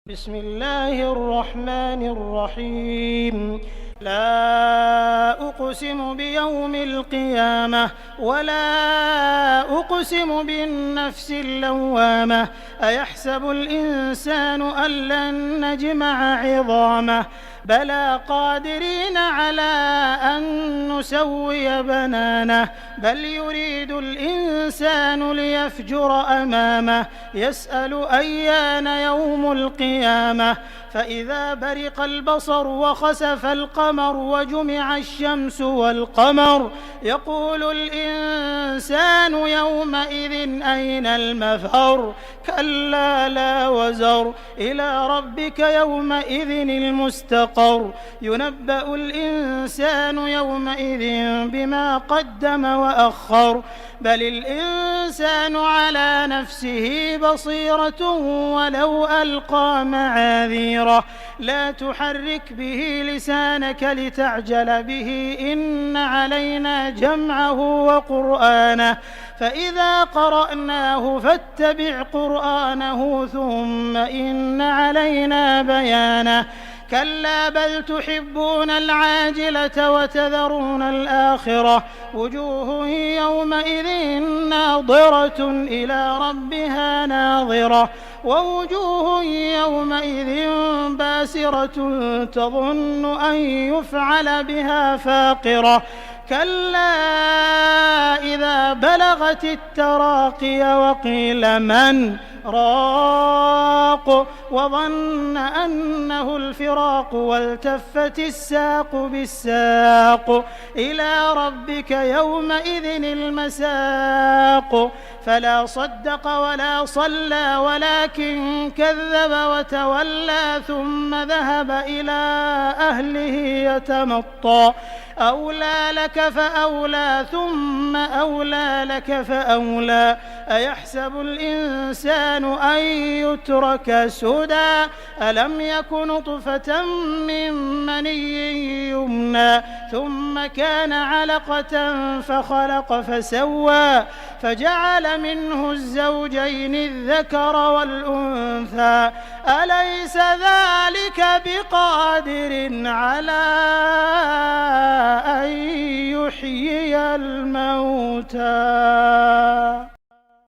بسم الله الرحمن الرحيم. لا أقسم بيوم القيامة ولا أقسم بالنفس اللوامة. أيحسب الإنسان أن لن نجمع عظامه بلى قادرين على أن نسوي بنانه بل يريد الإنسان ليفجر أمامه يسأل أيان يوم القيامة فإذا برق البصر وخسف القمر وجمع الشمس والقمر يقول الإنسان يومئذ أين المفر كلا لا وزر إلى ربك يومئذ المستقر ينبأ الإنسان يومئذ بما قدم وأخر بل الإنسان على نفسه بصيرة ولو ألقى معاذيره لا تحرك به لسانك لتعجل به إن علينا جمعه وقرآنه فإذا قرأناه فاتبع قرآنه ثم إن علينا بيانه كلا بل تحبون العاجلة وتذرون الآخرة وجوه يومئذ ناظرة إلى ربها ناظرة ووجوه يومئذ باسرة تظن أن يفعل بها فاقرة كلا إذا بلغت التراقي وقيل من راق وظن أنه الفراق والتفت الساق بالساق إلى ربك يومئذ المساق فلا صدق ولا صلى ولكن كذب وتولى ثم ذهب إلى أهله يتمطى أولى لك فأولى ثم أولى لك فأولى أيحسب الإنسان أن يترك سدى ألم يك نطفة من مني يمنى ثم كان علقة فخلق فسوى فجعل منه الزوجين الذكر والأنثى أليس ذلك بقادر على أن يحيي الموتى.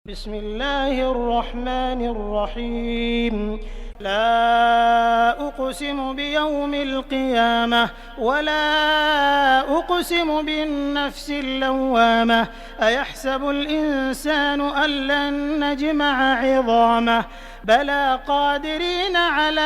بسم الله الرحمن الرحيم. لا أقسم بيوم القيامة ولا أقسم بالنفس اللوامة. أيحسب الإنسان أن لن نجمع عظامه بلى قادرين على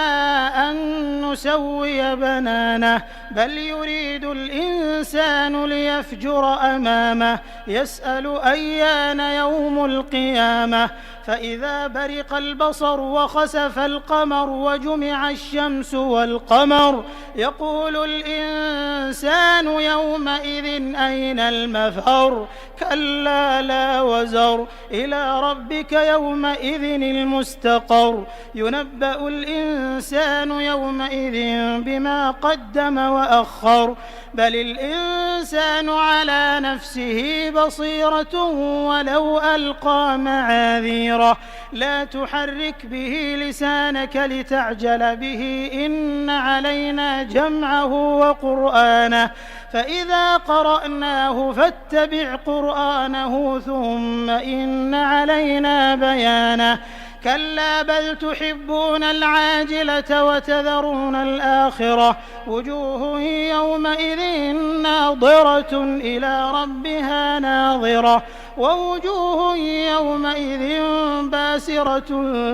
أن نسوي بنانه بل يريد الإنسان ليفجر أمامه يسأل أيان يوم القيامة فإذا برق البصر وخسف القمر وجمع الشمس والقمر يقول الإنسان يومئذ أين المفر كلا لا وزر إلى ربك يومئذ المستقر ينبأ الإنسان يومئذ بما قدم وأخر بل الإنسان على نفسه بصيرة ولو ألقى معاذيره لا تحرك به لسانك لتعجل به إن علينا جمعه وقرآنه فإذا قرأناه فاتبع قرآنه ثم إن علينا بيانه كلا بل تحبون العاجلة وتذرون الآخرة وجوه يومئذ ناظرة إلى ربها ناظرة ووجوه يومئذ باسرة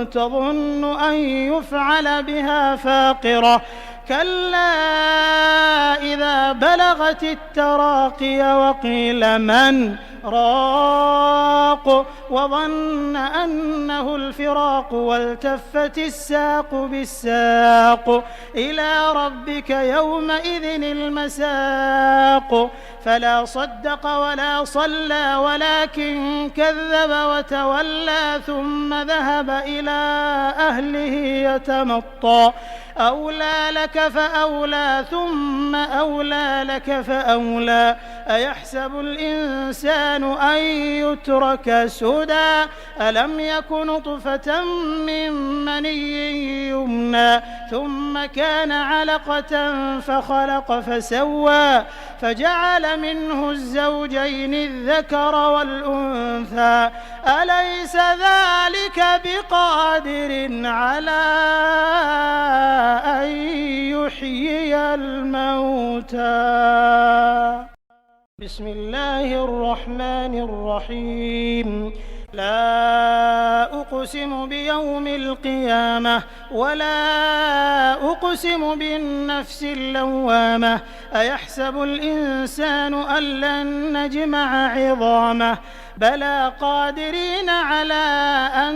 تظن أن يفعل بها فاقرة كلا إذا بلغت التراقي وقيل من راق وظن أنه الفراق والتفت الساق بالساق إلى ربك يومئذ المساق فلا صدق ولا صلى ولكن كذب وتولى ثم ذهب إلى أهله يتمطى أولى لك فأولى ثم أولى لك فأولى أيحسب الإنسان الإنسان أن يترك سدى ألم يك نطفة من مني يمنى ثم كان علقة فخلق فسوى فجعل منه الزوجين الذكر والأنثى أليس ذلك بقادر على أن يحيي الموتى. بسم الله الرحمن الرحيم. لا أقسم بيوم القيامة ولا أقسم بالنفس اللوامة أيحسب الإنسان أن لن نجمع عظامه بلى قادرين على أن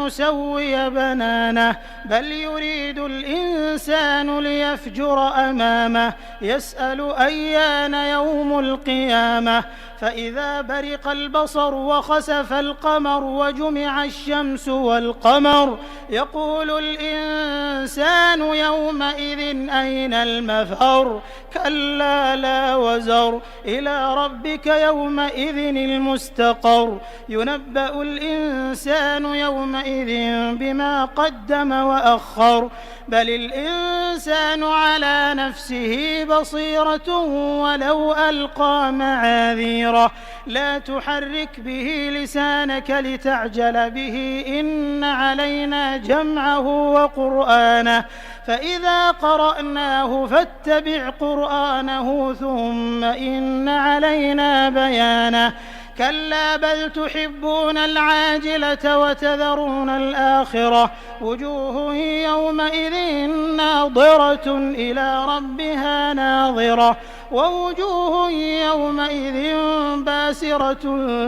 نسوي بنانه بل يريد الإنسان ليفجر أمامه يسأل أيان يوم القيامة فإذا برق البصر وخسف القمر وجمع الشمس والقمر يقول الإنسان يومئذ أين المفر كلا لا وزر إلى ربك يومئذ المستقر ينبأ الإنسان يومئذ بما قدم وأخر بل الإنسان على نفسه بصيرة ولو ألقى معاذيره لا تحرك به لسانك لتعجل به إن علينا جمعه وقرآنه فإذا قرأناه فاتبع قرآنه ثم إن علينا بيانه كلا بل تحبون العاجلة وتذرون الآخرة وجوه يومئذ ناظرة إلى ربها ناظرة ووجوه يومئذ باسرة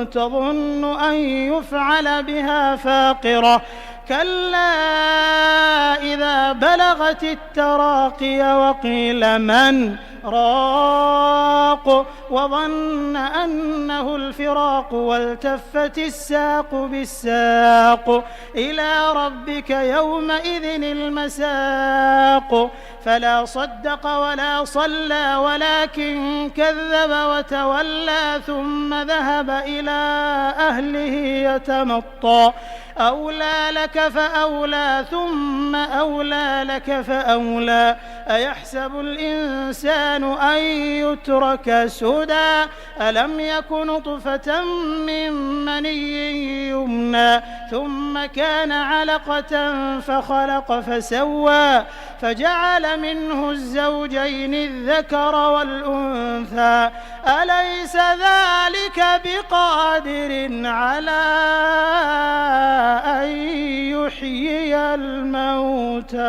تظن أن يفعل بها فاقرة كلا إذا بلغت التراقي وقيل من راق وظن أنه الفراق والتفت الساق بالساق إلى ربك يومئذ المساق فلا صدق ولا صلى ولكن كذب وتولى ثم ذهب إلى أهله يتمطى أولى لك فأولى ثم أولى لك فأولى أيحسب الإنسان أن يترك سدى ألم يك نطفة من مني يمنى ثم كان علقة فخلق فسوى فجعل منه الزوجين الذكر والأنثى أليس ذلك بقادر على أن يحيي الموتى.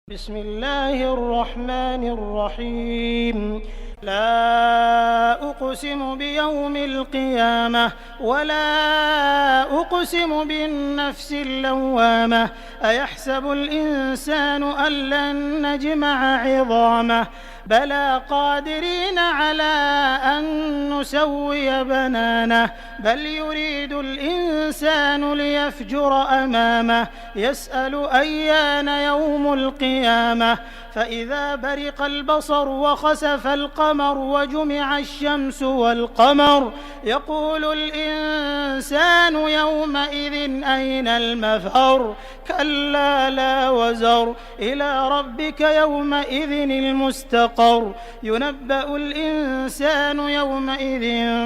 بسم الله الرحمن الرحيم. لا أقسم بيوم القيامة ولا أقسم بالنفس اللوامة أيحسب الإنسان أن لن نجمع عظامه بلى قادرين على أن نسوي بنانه بل يريد الإنسان ليفجر أمامه يسأل أيان يوم القيامة فإذا برق البصر وخسف القمر وجمع الشمس والقمر يقول الإنسان يومئذ أين المفر كلا لا وزر إلى ربك يومئذ المستقر ينبأ الإنسان يومئذ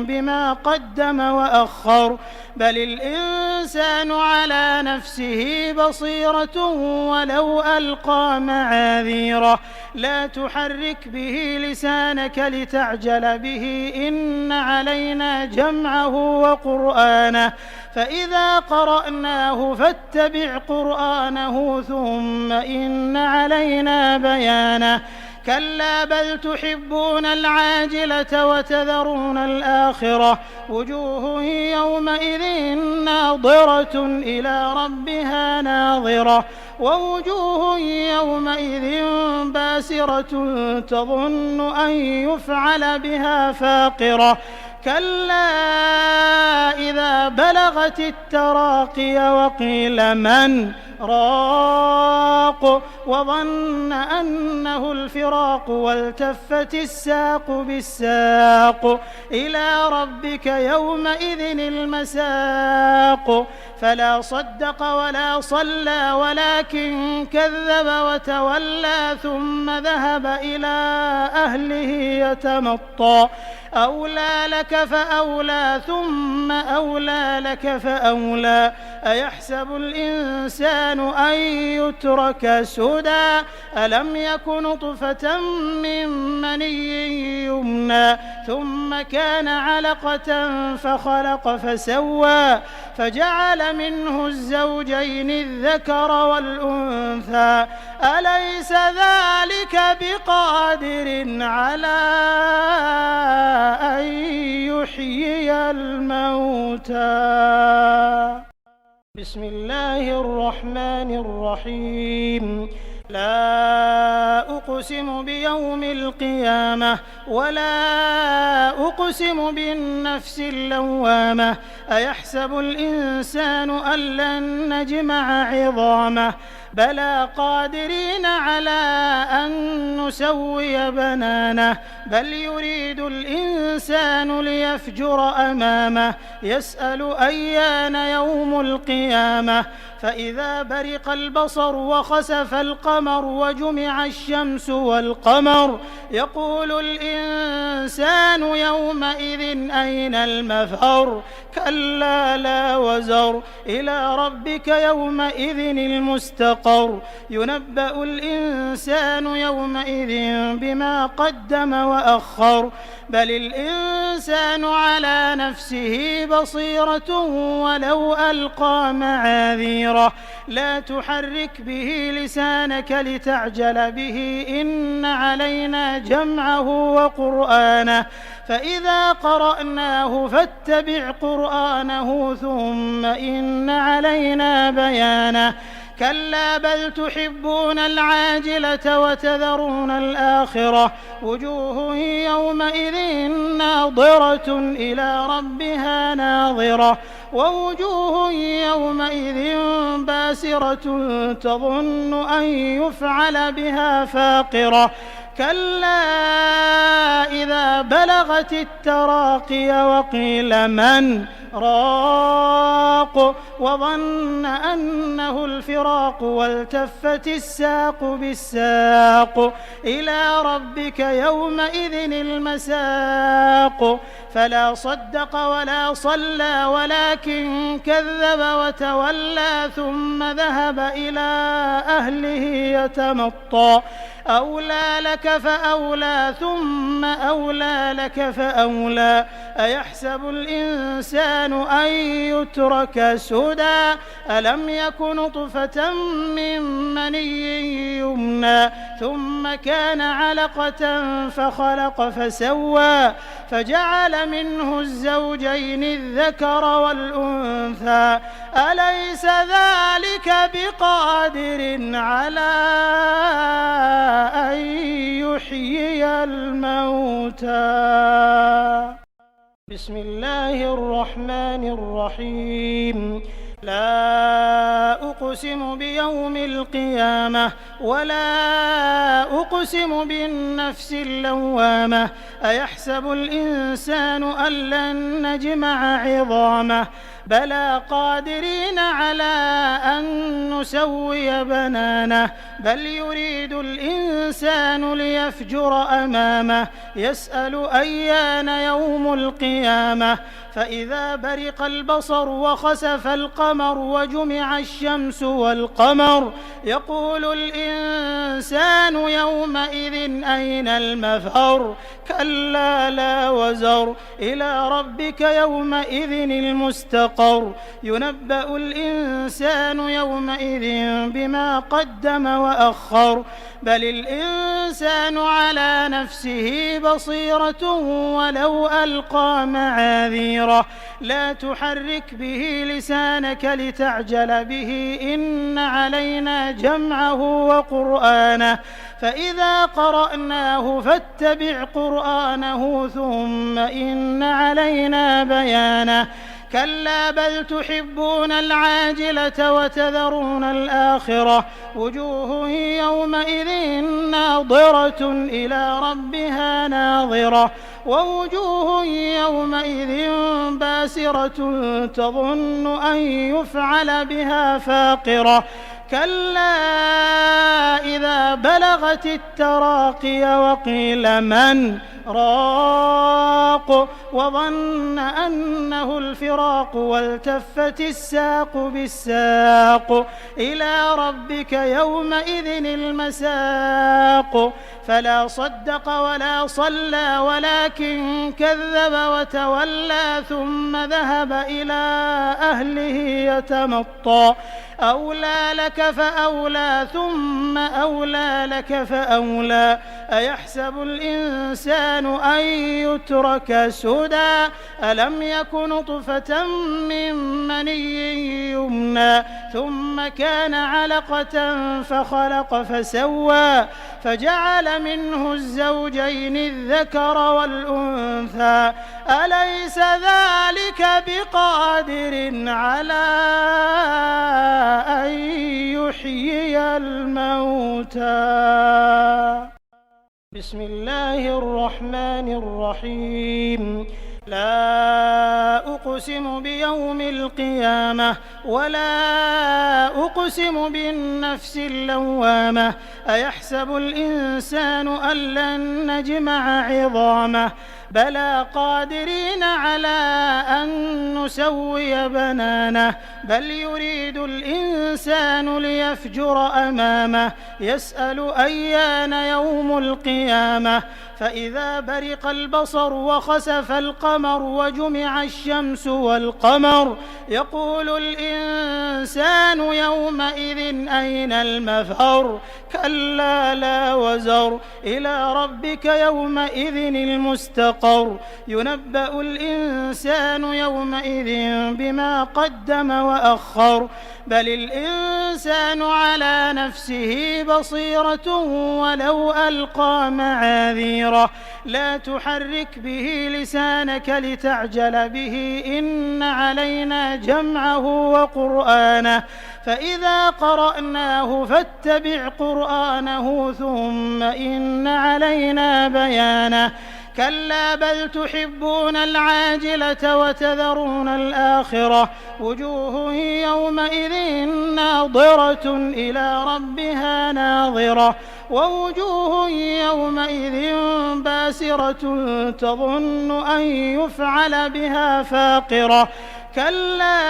بما قدم وأخر بل الإنسان على نفسه بصيرة ولو ألقى معاذيره لا تحرك به لسانك لتعجل به إن علينا جمعه وقرآنه فإذا قرأناه فاتبع قرآنه ثم إن علينا بيانه كلا بل تحبون العاجلة وتذرون الآخرة وجوه يومئذ ناظرة إلى ربها ناظرة ووجوه يومئذ باسرة تظن أن يفعل بها فاقرة كلا إذا بلغت التراقي وقيل من راق الفراق وظن أنه الفراق والتفت الساق بالساق إلى ربك يومئذ المساق فلا صدق ولا صلى ولكن كذب وتولى ثم ذهب إلى أهله يتمطى أولى لك فأولى ثم أولى لك فأولى أيحسب الإنسان أن يترك سدى ألم يك نطفة من مني يمنى ثم كان علقة فخلق فسوى فجعل منه الزوجين الذكر والأنثى أليس ذلك بقادر على أن يحيي الموتى بسم الله الرحمن الرحيم لا أقسم بيوم القيامة ولا أقسم بالنفس اللوامة أيحسب الإنسان أن لن نجمع عظامه بلى قادرين على أن نسوي بنانه بل يريد الإنسان ليفجر أمامه يسأل أيان يوم القيامة فإذا برق البصر وخسف القمر وجمع الشمس والقمر يقول الإنسان يومئذ أين المفر كلا لا وزر إلى ربك يومئذ المستقر ينبأ الإنسان يومئذ بما قدم وأخر بل الإنسان على نفسه بصيرة ولو ألقى معاذيره لا تحرك به لسانك لتعجل به إن علينا جمعه وقرآنه فإذا قرأناه فاتبع قرآنه ثم إن علينا بيانه كلا بل تحبون العاجلة وتذرون الآخرة وجوه يومئذ ناظرة إلى ربها ناظرة ووجوه يومئذ باسرة تظن أن يفعل بها فاقرة كلا إذا بلغت التراقي وقيل من راق وظن أنه الفراق والتفت الساق بالساق إلى ربك يومئذ المساق فلا صدق ولا صلى ولكن كذب وتولى ثم ذهب إلى أهله يتمطى أولى لك فأولى ثم أولى لك فأولى أيحسب الإنسان أن يترك سدى ألم يك نطفة من مني يمنى ثم كان علقة فخلق فسوى فجعل منه الزوجين الذكر والأنثى أليس ذلك بقادر على أن يحيي الموتى بسم الله الرحمن الرحيم لا أقسم بيوم القيامة ولا أقسم بالنفس اللوامة أيحسب الإنسان أن لن نجمع عظامه بلى قادرين على أن نسوي بنانه بل يريد الإنسان ليفجر أمامه يسأل أيان يوم القيامة فإذا برق البصر وخسف القمر وجمع الشمس والقمر يقول الإنسان يومئذ أين المفر كلا لا وزر إلى ربك يومئذ المستقر ينبأ الإنسان يومئذ بما قدم وأخر بل الإنسان على نفسه بصيرة ولو ألقى معاذيره لا تحرك به لسانك لتعجل به إن علينا جمعه وقرآنه فإذا قرأناه فاتبع قرآنه ثم إن علينا بيانه كلا بل تحبون العاجلة وتذرون الآخرة وجوه يومئذ ناظرة إلى ربها ناظرة ووجوه يومئذ باسرة تظن أن يفعل بها فاقرة كلا إذا بلغت التراقي وقيل من راق وظن أنه الفراق والتفت الساق بالساق إلى ربك يومئذ المساق فلا صدق ولا صلى ولكن كذب وتولى ثم ذهب إلى أهله يتمطى أولى لك فأولى ثم أولى لك فأولى أيحسب الإنسان أن يترك سدى ألم يك نطفة من مني يمنى ثم كان علقة فخلق فسوى فجعل منه الزوجين الذكر والأنثى أليس ذلك بقادر على أن يحيي الموتى بسم الله الرحمن الرحيم لا أقسم بيوم القيامة ولا أقسم بالنفس اللوامة أيحسب الإنسان أن لن نجمع عظامه بلى قادرين على أن نسوي بنانه بل يريد الإنسان ليفجر أمامه يسأل أيان يوم القيامة فإذا برق البصر وخسف القمر وجمع الشمس والقمر يقول الإنسان يومئذ أين المفر كلا لا وزر إلى ربك يومئذ المستقر ينبأ الإنسان يومئذ بما قدم وأخر بل الإنسان على نفسه بصيرة ولو ألقى معاذيره لا تحرك به لسانك لتعجل به إن علينا جمعه وقرآنه فإذا قرأناه فاتبع قرآنه ثم إن علينا بيانه كلا بل تحبون العاجلة وتذرون الآخرة وجوه يومئذ ناظرة إلى ربها ناظرة ووجوه يومئذ باسرة تظن أن يفعل بها فاقرة كلا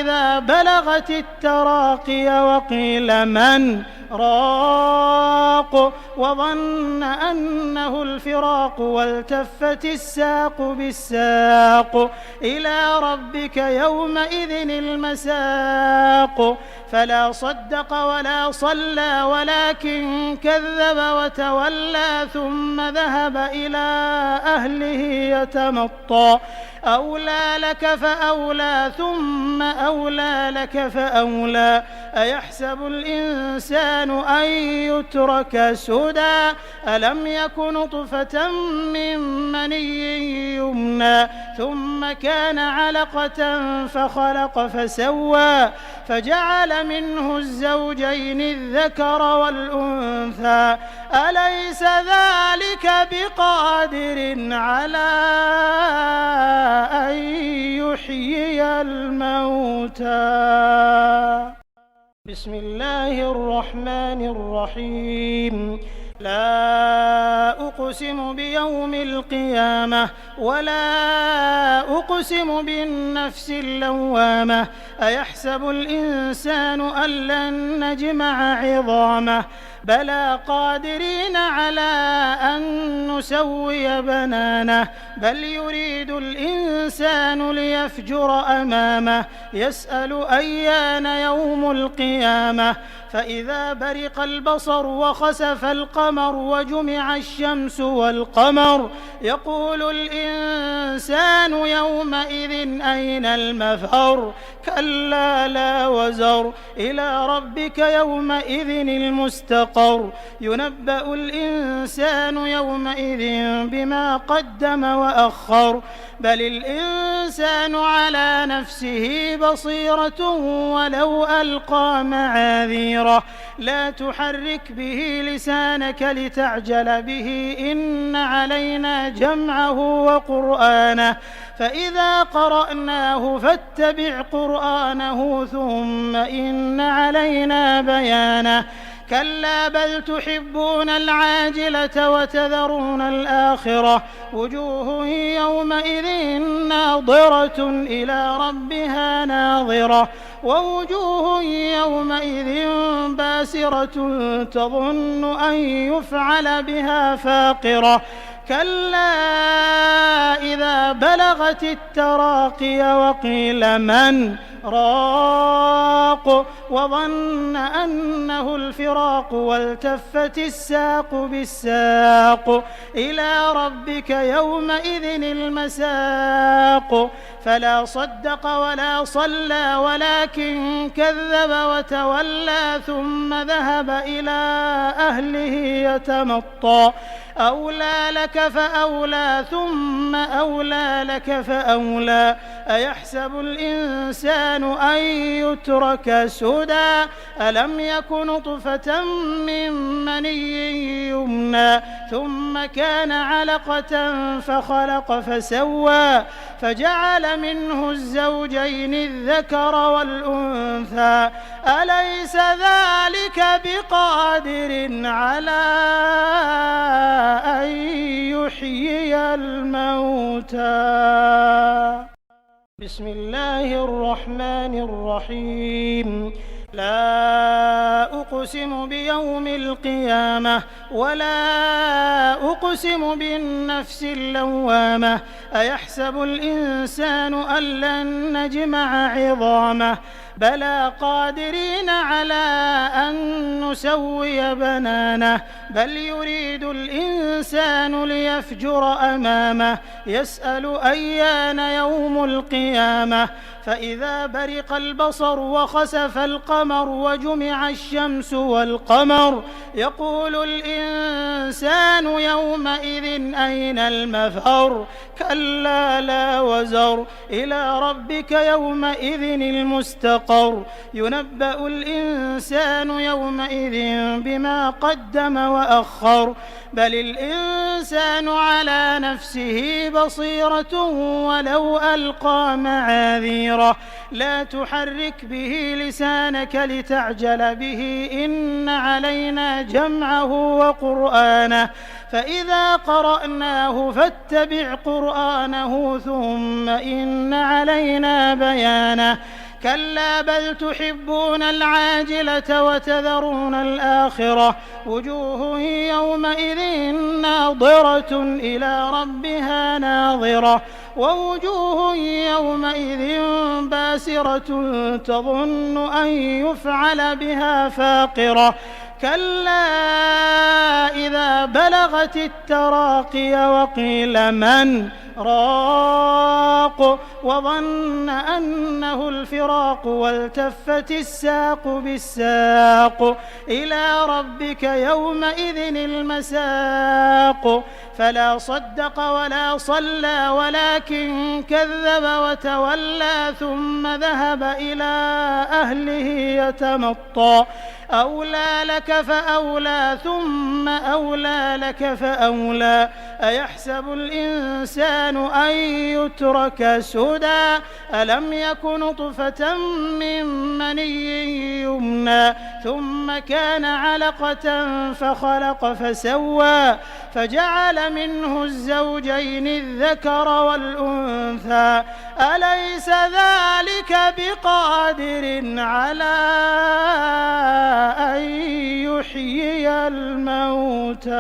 إذا بلغت التراقي وقيل من راق وظن أنه الفراق والتفت الساق بالساق إلى ربك يومئذ المساق فلا صدق ولا صلى ولكن كذب وتولى ثم ذهب إلى أهله يتمطى أولى لك فأولى ثم أولى لك فأولى أيحسب الإنسان أن يترك سدى ألم يك نطفة من مني يمنى ثم كان علقة فخلق فسوى فجعل منه الزوجين الذكر والأنثى أليس ذلك بقادر على أن يحيي الموتى بسم الله الرحمن الرحيم لا أقسم بيوم القيامة ولا أقسم بالنفس اللوامة أيحسب الإنسان أن لن نجمع عظامه بلى قادرين على أن نسوي بنانه بل يريد الإنسان ليفجر أمامه يسأل أيان يوم القيامة فإذا برق البصر وخسف القمر وجمع الشمس والقمر يقول الإنسان يومئذ أين المفر كلا لا وزر إلى ربك يومئذ المستقر المستقر ينبأ الإنسان يومئذ بما قدم وأخر بل الإنسان على نفسه بصيرة ولو ألقى معاذيره لا تحرك به لسانك لتعجل به إن علينا جمعه وقرآنه فإذا قرأناه فاتبع قرآنه ثم إن علينا بيانه كلا بل تحبون العاجلة وتذرون الآخرة وجوه يومئذ ناظرة إلى ربها ناظرة ووجوه يومئذ باسرة تظن أن يفعل بها فاقرة كلا إذا بلغت التراقي وقيل من راق وظن أنه الفراق والتفت الساق بالساق إلى ربك يومئذ المساق فلا صدق ولا صلى ولكن كذب وتولى ثم ذهب إلى أهله يتمطى أولى لك فأولى ثم أولى لك فأولى أيحسب الإنسان أن يترك سدى ألم يك نطفة من مني يمنى ثم كان علقة فخلق فسوى فجعل منه الزوجين الذكر والأنثى أليس ذلك بقادر على أن يحيي الموتى بسم الله الرحمن الرحيم لا أقسم بيوم القيامة ولا أقسم بالنفس اللوامة أيحسب الإنسان أن لن نجمع عظامه بلى قادرين على أن نسوي بنانه بل يريد الإنسان ليفجر أمامه يسأل أيان يوم القيامة فإذا برق البصر وخسف القمر وجمع الشمس والقمر يقول الإنسان يومئذ أين المفر كلا لا وزر إلى ربك يومئذ المستقر ينبأ الإنسان يومئذ بما قدم وأخر بل الإنسان على نفسه بصيرة ولو ألقى معاذيره لا تحرك به لسانك لتعجل به إن علينا جمعه وقرآنه فإذا قرأناه فاتبع قرآنه ثم إن علينا بيانه كلا بل تحبون العاجلة وتذرون الآخرة وجوه يومئذ ناظرة إلى ربها ناظرة ووجوه يومئذ باسرة تظن أن يفعل بها فاقرة كلا إذا بلغت التراقي وقيل من راق وظن أنه الفراق والتفت الساق بالساق إلى ربك يومئذ المساق فلا صدق ولا صلى ولكن كذب وتولى ثم ذهب إلى أهله يتمطى أولى لك فأولى ثم أولى لك فأولى أيحسب الإنسان أن يترك سدى ألم يك نطفة من مني يمنى ثم كان علقة فخلق فسوى فجعل منه الزوجين الذكر والأنثى أليس ذلك بقادر على أن يحيي الموتى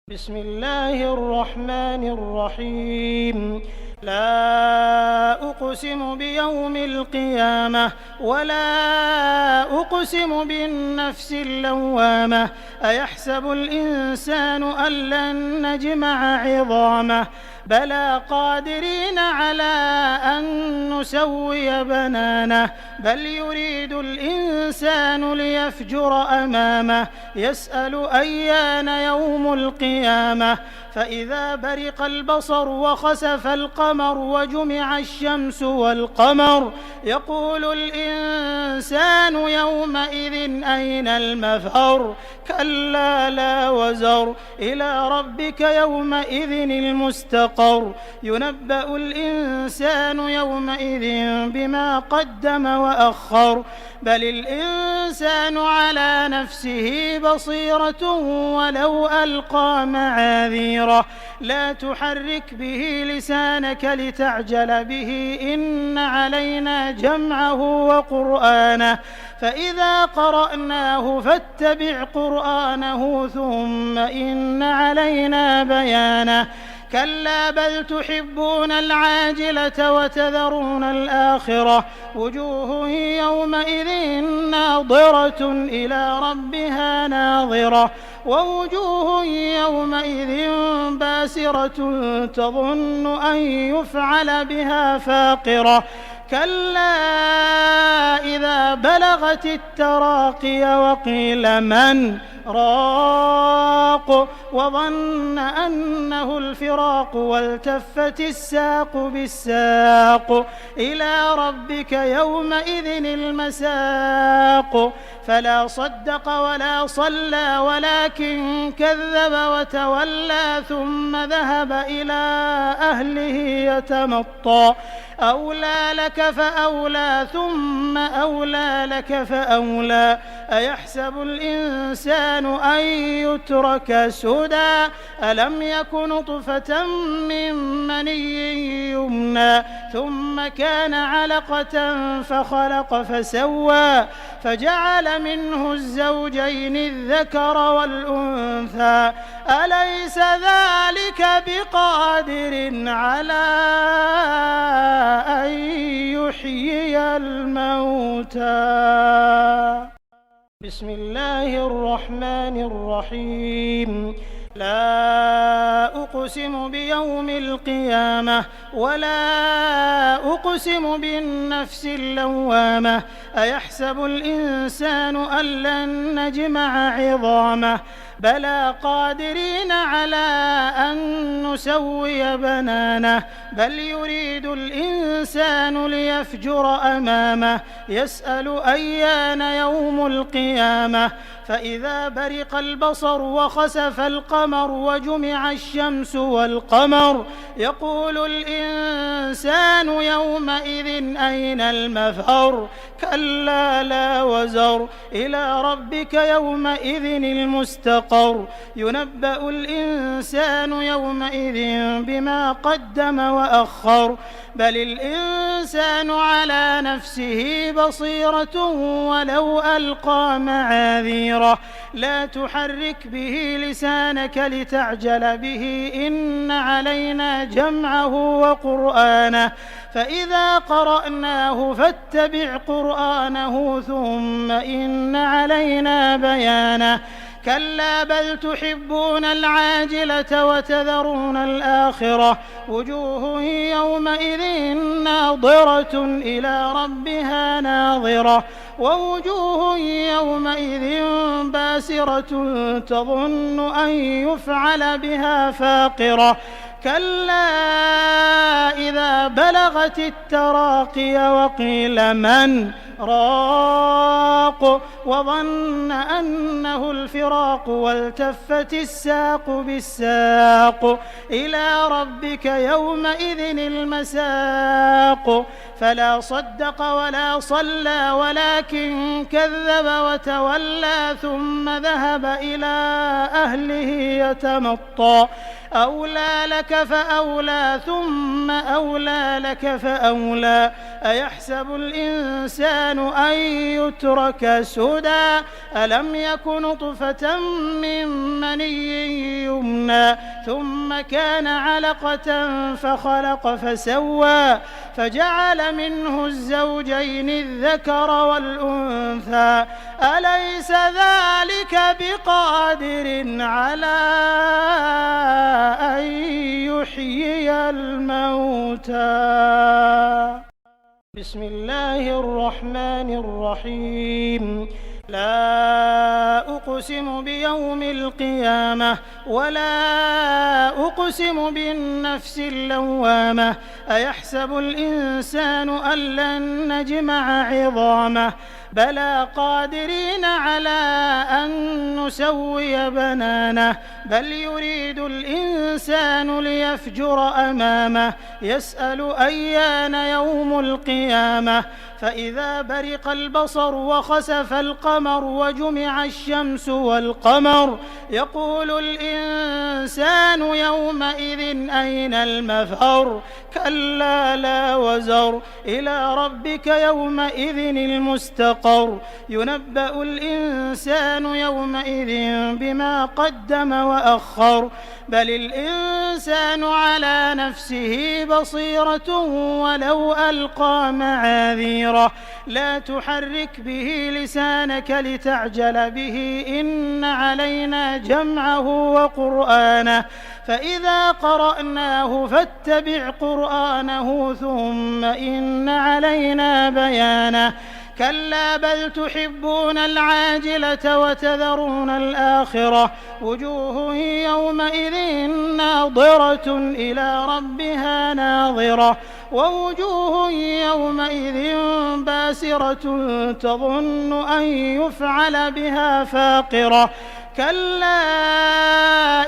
بسم الله الرحمن الرحيم لا أقسم بيوم القيامة ولا أقسم بالنفس اللوامة أيحسب الإنسان أن لن نجمع عظامه بلى قادرين على أن نسوي بنانه بل يريد الإنسان الإنسان ليفجر أمامه يسأل أيان يوم القيامة فإذا برق البصر وخسف القمر وجمع الشمس والقمر يقول الإنسان يومئذ أين المفر كلا لا وزر إلى ربك يومئذ المستقر ينبأ الإنسان يومئذ بما قدم وأخر بل الإنسان على نفسه بصيرة ولو ألقى معاذيره لا تحرك به لسانك لتعجل به إن علينا جمعه وقرآنه فإذا قرأناه فاتبع قرآنه ثم إن علينا بيانه كلا بل تحبون العاجلة وتذرون الآخرة وجوه يومئذ ناظرة إلى ربها ناظرة ووجوه يومئذ باسرة تظن أن يفعل بها فاقرة كلا إذا بلغت التراقي وقيل من راق وظن أنه الفراق والتفت الساق بالساق إلى ربك يومئذ المساق فلا صدق ولا صلى ولكن كذب وتولى ثم ذهب إلى أهله يتمطى أولى لك فأولى ثم أولى لك فأولى أيحسب الإنسان أن يترك سدى ألم يك نطفة من مني يمنى ثم كان علقة فخلق فسوى فجعل منه الزوجين الذكر والأنثى أليس ذلك بقادر على أن يحيي الموتى بسم الله الرحمن الرحيم لا أقسم بيوم القيامة ولا أقسم بالنفس اللوامة أيحسب الإنسان أن لن نجمع عظامه بلى قادرين على أن نسوي بنانه بل يريد الإنسان ليفجر أمامه يسأل أيان يوم القيامة فإذا برق البصر وخسف القمر وجمع الشمس والقمر يقول الإنسان يومئذ أين المفر كلا لا وزر إلى ربك يومئذ المستقر ينبأ الإنسان يومئذ بما قدم وأخر بل الإنسان على نفسه بصيرة ولو ألقى معاذيره لا تحرك به لسانك لتعجل به إن علينا جمعه وقرآنه فإذا قرأناه فاتبع قرآنه ثم إن علينا بيانه كلا بل تحبون العاجلة وتذرون الآخرة وجوه يومئذ ناظرة إلى ربها ناظرة ووجوه يومئذ باسرة تظن أن يفعل بها فاقرة كلا إذا بلغت التراقي وقيل من راق وظن أنه الفراق والتفت الساق بالساق إلى ربك يومئذ المساق فلا صدق ولا صلى ولكن كذب وتولى ثم ذهب إلى أهله يتمطى أولى لك فأولى ثم أولى لك فأولى أيحسب الإنسان أن يترك سدى ألم يك نطفة من مني يمنى ثم كان علقة فخلق فسوى فجعل منه الزوجين الذكر والأنثى أليس ذلك بقادر على أن يحيي الموتى بسم الله الرحمن الرحيم أقسم بيوم القيامة ولا أقسم بالنفس اللوامة أيحسب الإنسان أن لن نجمع عظامه بلى قادرين على أن نسوي بنانه بل يريد الإنسان ليفجر أمامه يسأل أيان يوم القيامة فإذا برق البصر وخسف القمر وجمع الشمس والقمر يقول الإنسان يومئذ أين المفر كلا لا وزر إلى ربك يومئذ المستقر ينبأ الإنسان يومئذ بما قدم وأخر بل الإنسان على نفسه بصيرة ولو ألقى معاذيره لا تحرك به لسانك لتعجل به إن علينا جمعه وقرآنه فإذا قرأناه فاتبع قرآنه ثم إن علينا بيانه كلا بل تحبون العاجلة وتذرون الآخرة وجوه يومئذ ناظرة إلى ربها ناظرة ووجوه يومئذ باسرة تظن أن يفعل بها فاقرة كلا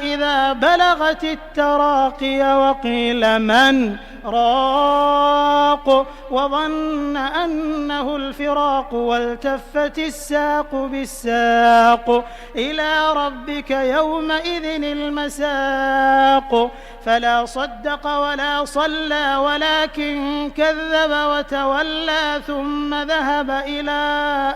إذا بلغت التراقي وقيل من راق وظن أنه الفراق والتفت الساق بالساق إلى ربك يومئذ المساق فلا صدق ولا صلى ولكن كذب وتولى ثم ذهب إلى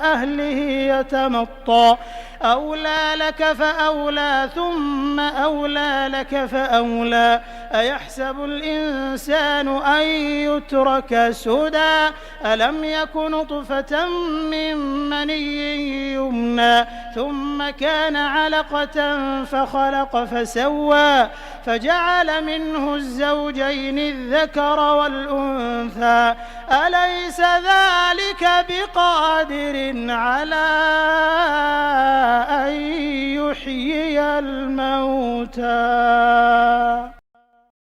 أهله يتمطى أولى لك فأولى ثم أولى لك فأولى أيحسب الإنسان أن يترك سدى ألم يك نطفة من مني يمنى ثم كان علقة فخلق فسوى فجعل منه الزوجين الذكر والأنثى أليس ذلك بقادر على أن يحيي الموتى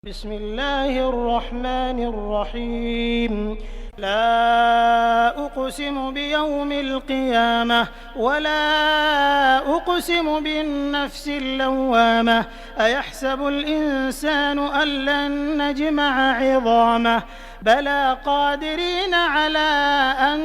بسم الله الرحمن الرحيم لا أقسم بيوم القيامة ولا أقسم بالنفس اللوامة أيحسب الإنسان أن لن نجمع عظامه بلى قادرين على أن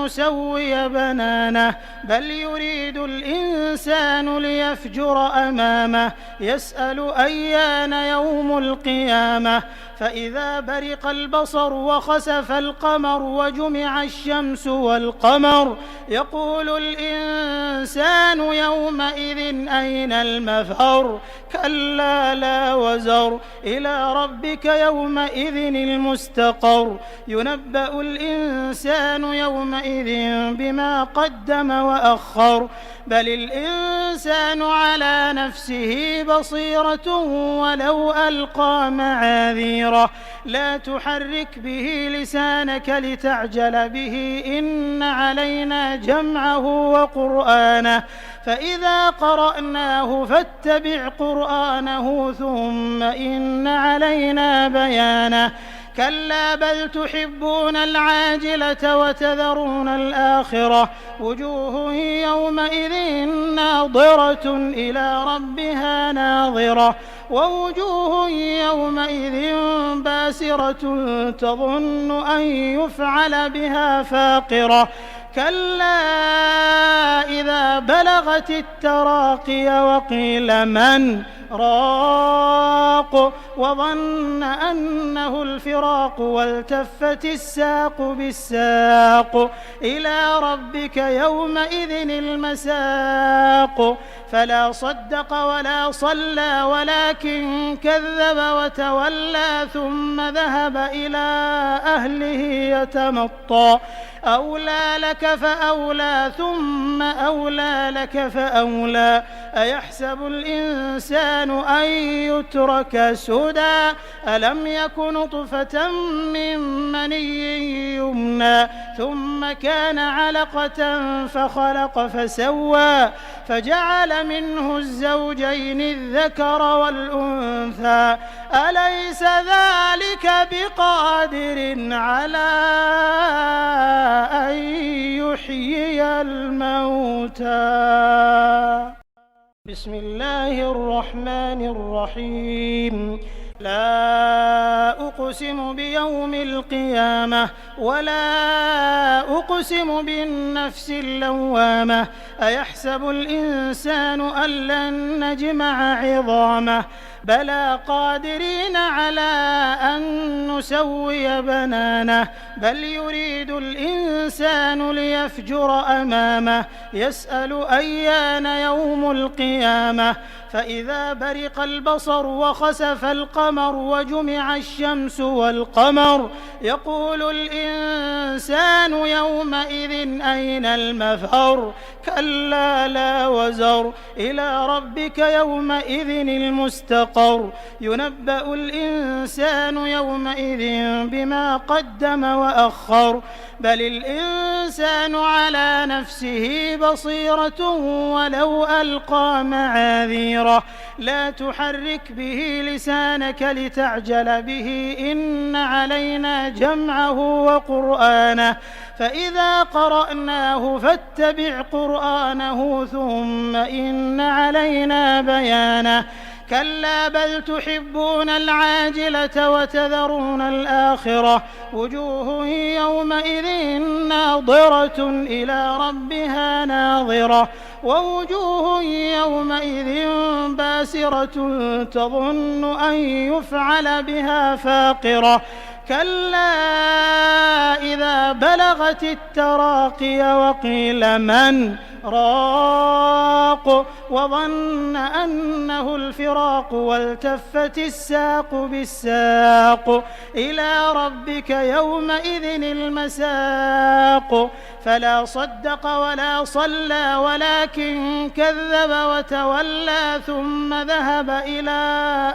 نسوي بنانه بل يريد الإنسان ليفجر أمامه يسأل أيان يوم القيامة فإذا برق البصر وخسف القمر وجمع الشمس والقمر يقول الإنسان يومئذ أين المفر كلا لا وزر إلى ربك يومئذ المستقر ينبأ الإنسان يومئذ بما قدم وأخر بل الإنسان على نفسه بصيرة ولو ألقى معاذيره لا تحرك به لسانك لتعجل به إن علينا جمعه وقرآنه فإذا قرأناه فاتبع قرآنه ثم إن علينا بيانه كلا بل تحبون العاجلة وتذرون الآخرة وجوه يومئذ ناظرة إلى ربها ناظرة ووجوه يومئذ باسرة تظن أن يفعل بها فاقرة كلا إذا بلغت التراقي وقيل من راق وظن أنه الفراق والتفت الساق بالساق إلى ربك يومئذ المساق فلا صدق ولا صلى ولكن كذب وتولى ثم ذهب إلى أهله يتمطى أولى لك فأولى ثم أولى لك فأولى أيحسب الإنسان أن يترك سدى ألم يك نطفة من مني يمنى ثم كان علقة فخلق فسوى فجعل منه الزوجين الذكر والأنثى أليس ذلك بقادر على أن يحيي الموتى. بسم الله الرحمن الرحيم. لا أقسم بيوم القيامة ولا أقسم بالنفس اللوامة أيحسب الإنسان أن لن نجمع عظامه بلى قادرين على أن نسوي بنانه بل يريد الإنسان ليفجر أمامه يسأل أيان يوم القيامة فإذا برق البصر وخسف القمر وجمع الشمس والقمر يقول الإنسان يومئذ أين المفر كلا لا وزر إلى ربك يومئذ المستقر ينبأ الإنسان يومئذ بما قدم وأخر بل الإنسان على نفسه بصيرة ولو ألقى معاذيره لا تحرك به لسانك لتعجل به إن علينا جمعه وقرآنه فإذا قرأناه فاتبع قرآنه ثم إن علينا بيانه كلا بل تحبون العاجلة وتذرون الآخرة وجوه يومئذ ناظرة إلى ربها ناظرة ووجوه يومئذ باسرة تظن أن يفعل بها فاقرة كلا إذا بلغت التراقي وقيل من راق وظن أنه الفراق والتفت الساق بالساق إلى ربك يومئذ المساق فلا صدق ولا صلى ولكن كذب وتولى ثم ذهب إلى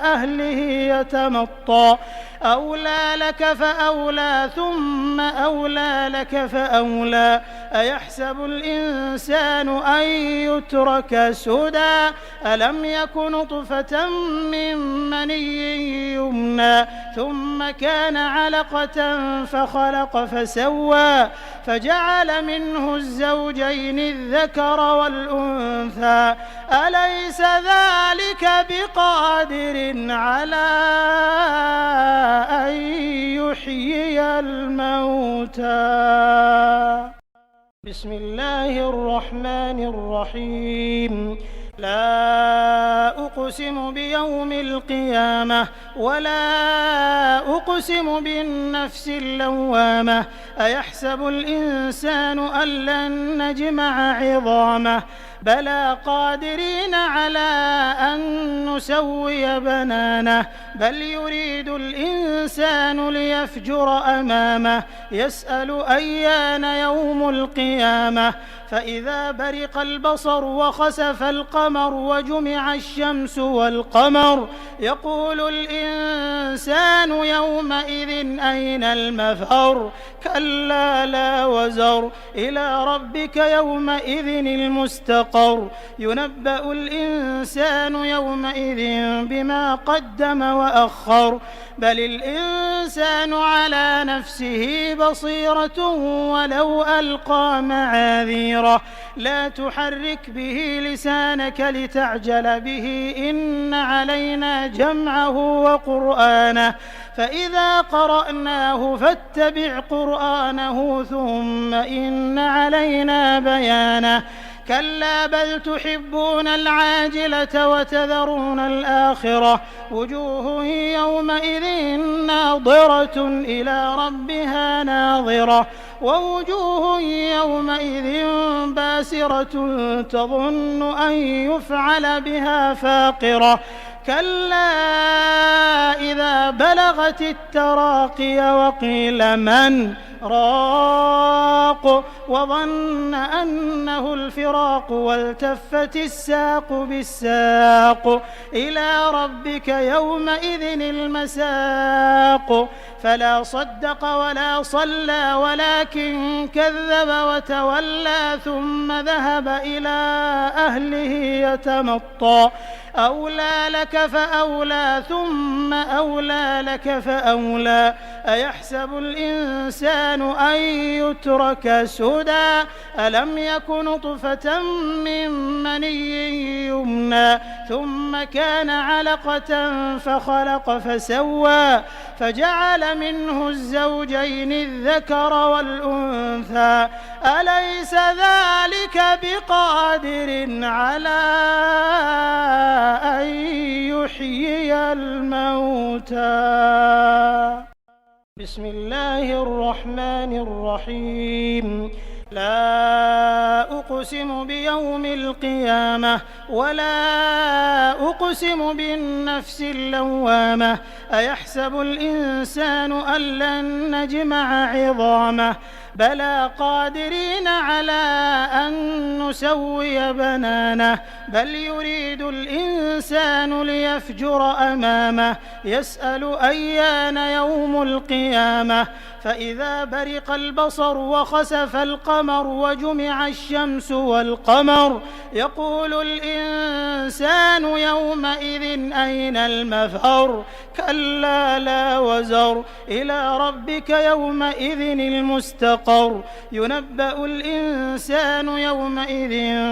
أهله يتمطى أولى لك فأولى ثم أولى لك فأولى أيحسب الإنسان أن يترك سدى ألم يك نطفة من مني يمنى ثم كان علقة فخلق فسوى فجعل منه الزوجين الذكر والأنثى أليس ذلك بقادر على أن يحيي الموتى. بسم الله الرحمن الرحيم. لا أقسم بيوم القيامة ولا أقسم بالنفس اللوامة أيحسب الإنسان أن لن نجمع عظامه بلى قادرين على أن نسوي بنانه بل يريد الإنسان ليفجر أمامه يسأل أيان يوم القيامة فإذا برق البصر وخسف القمر وجمع الشمس والقمر يقول الإنسان يومئذ أين المفر كلا لا وزر إلى ربك يومئذ المستقر ينبأ الإنسان يومئذ بما قدم وأخر بل الإنسان على نفسه بصيرة ولو ألقى معاذيره لا تحرك به لسانك لتعجل به إن علينا جمعه وقرآنه فإذا قرأناه فاتبع قرآنه ثم إن علينا بيانه كلا بل تحبون العاجلة وتذرون الآخرة وجوه يومئذ ناظرة إلى ربها ناظرة ووجوه يومئذ باسرة تظن أن يفعل بها فاقرة كلا إذا بلغت التراقي وقيل من راق وظن أنه الفراق والتفت الساق بالساق إلى ربك يومئذ المساق فلا صدق ولا صلى ولكن كذب وتولى ثم ذهب إلى أهله يتمطى أولى لك فأولى ثم أولى لك فأولى أيحسب الإنسان أن يترك سدى ألم يك نطفة من مني يمنى ثم كان علقة فخلق فسوى فجعل منه الزوجين الذكر والأنثى أليس ذلك بقادر على أن يحيي الموتى. بسم الله الرحمن الرحيم. لا أقسم بيوم القيامة ولا أقسم بالنفس اللوامة أيحسب الإنسان أن لن نجمع عظامه بلى قادرين على أن نسوي بنانه بل يريد الإنسان ليفجر أمامه يسأل أيان يوم القيامة فإذا برق البصر وخسف القمر وجمع الشمس والقمر يقول الإنسان يومئذ أين المفر كلا لا وزر إلى ربك يومئذ المستقر ينبأ الإنسان يومئذ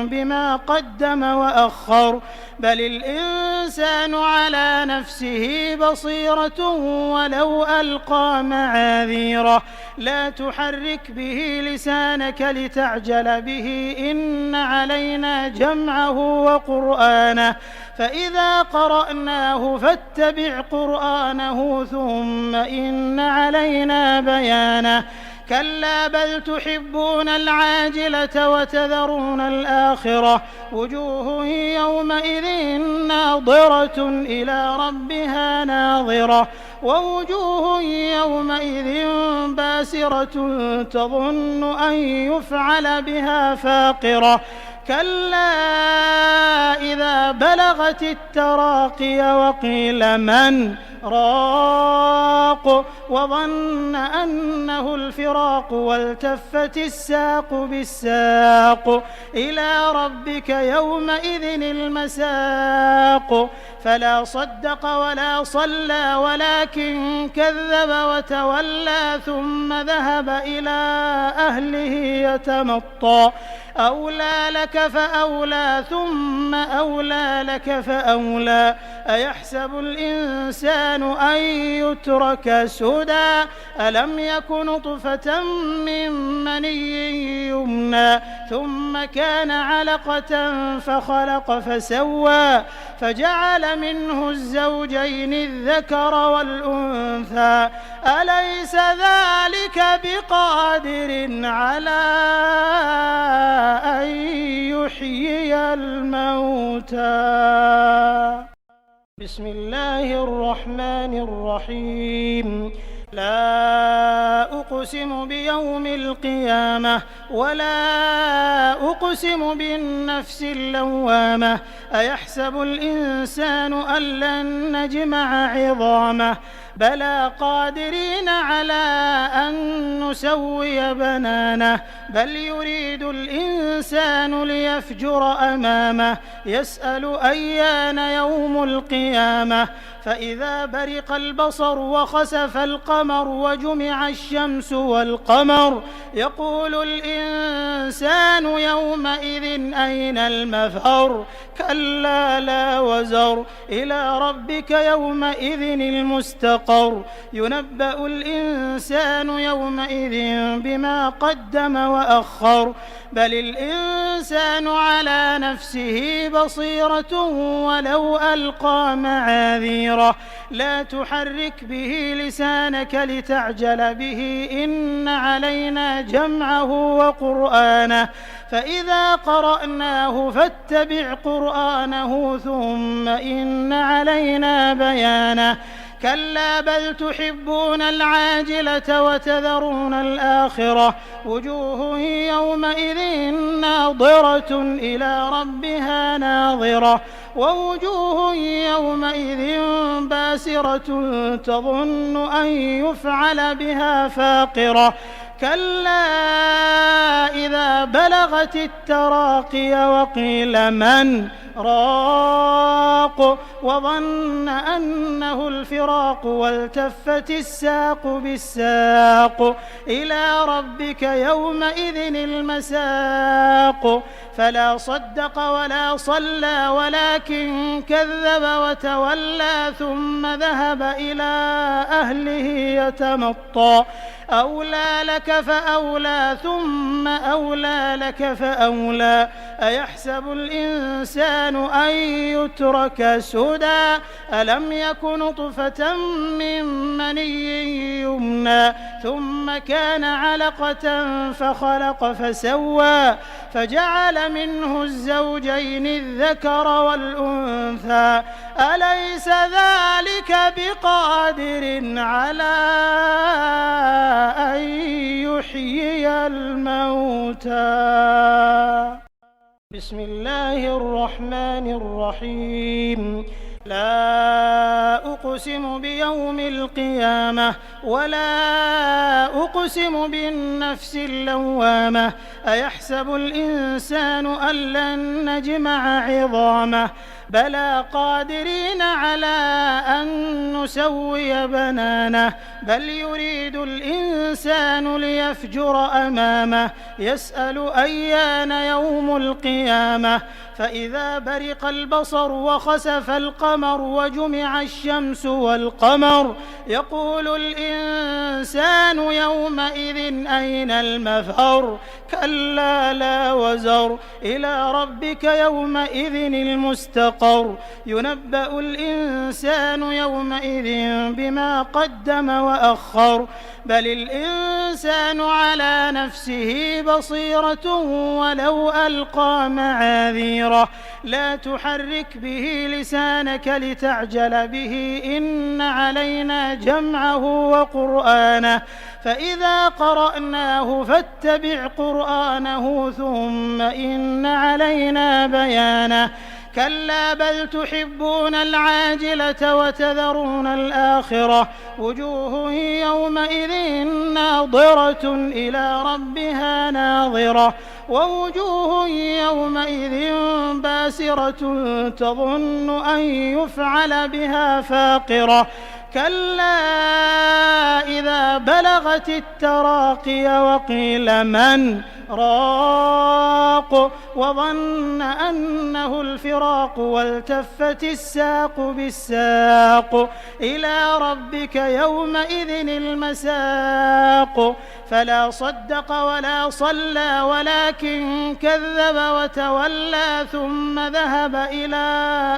بما قدم وأخر بل الإنسان على نفسه بصيرة ولو ألقى معاذيره لا تحرك به لسانك لتعجل به إن علينا جمعه وقرآنه فإذا قرأناه فاتبع قرآنه ثم إن علينا بيانه كلا بل تحبون العاجلة وتذرون الآخرة وجوه يومئذ ناظرة إلى ربها ناظرة ووجوه يومئذ باسرة تظن أن يفعل بها فاقرة كلا إذا بلغت التراقي وقيل من راق وظن أنه الفراق والتفت الساق بالساق إلى ربك يومئذ المساق فلا صدق ولا صلى ولكن كذب وتولى ثم ذهب إلى أهله يتمطى أولى لك فأولى ثم أولى لك فأولى أيحسب الإنسان أن يترك سدى ألم يك نطفة من مني يمنى ثم كان علقة فخلق فسوى فجعل منه الزوجين الذكر والأنثى أليس ذلك بقادر على أن يحيي الموتى. بسم الله الرحمن الرحيم. لا أقسم بيوم القيامة ولا أقسم بالنفس اللوامة أيحسب الإنسان أن لن نجمع عظامه بلى قادرين على أن نسوي بنانه بل يريد الإنسان ليفجر أمامه يسأل أيان يوم القيامة فإذا برق البصر وخسف القمر وجمع الشمس والقمر يقول الإنسان يومئذ أين المفر كلا لا وزر إلى ربك يومئذ المستقر ينبأ الإنسان يومئذ بما قدم وأخر بل الإنسان على نفسه بصيرة ولو ألقى معاذيره لا تحرك به لسانك لتعجل به إن علينا جمعه وقرآنه فإذا قرأناه فاتبع قرآنه ثم إن علينا بيانه كلا بل تحبون العاجلة وتذرون الآخرة وجوه يومئذ ناظرة إلى ربها ناظرة ووجوه يومئذ باسرة تظن أن يفعل بها فاقرة كلا إذا بلغت التراقي وقيل من راق وظن أنه الفراق والتفت الساق بالساق إلى ربك يومئذ المساق فلا صدق ولا صلى ولكن كذب وتولى ثم ذهب إلى أهله يتمطى أولى لك فأولى ثم أولى لك فأولى أيحسب الإنسان أن يترك سدى ألم يك نطفة من مني يمنى ثم كان علقة فخلق فسوى فجعل منه الزوجين الذكر والأنثى أليس ذلك بقادر على أن يحيي الموتى بسم الله الرحمن الرحيم لا أقسم بيوم القيامة ولا أقسم بالنفس اللوامة أيحسب الإنسان أن لن نجمع عظامه بلى قادرين على أن نسوي بنانه بل يريد الإنسان ليفجر أمامه يسأل أيان يوم القيامة فإذا برق البصر وخسف القمر وجمع الشمس والقمر يقول الإنسان يومئذ أين المفر كلا لا وزر إلى ربك يومئذ المستقر ينبأ الإنسان يومئذ بما قدم وأخر بل الإنسان على نفسه بصيرة ولو ألقى معاذيره لا تحرك به لسانك لتعجل به إن علينا جمعه وقرآنه فإذا قرأناه فاتبع قرآنه ثم إن علينا بيانه كلا بل تحبون العاجلة وتذرون الآخرة وجوه يومئذ ناظرة إلى ربها ناظرة ووجوه يومئذ باسرة تظن أن يفعل بها فاقرة كلا إذا بلغت التراقي وقيل من راق وظن أنه الفراق والتفت الساق بالساق إلى ربك يومئذ المساق فلا صدق ولا صلى ولكن كذب وتولى ثم ذهب إلى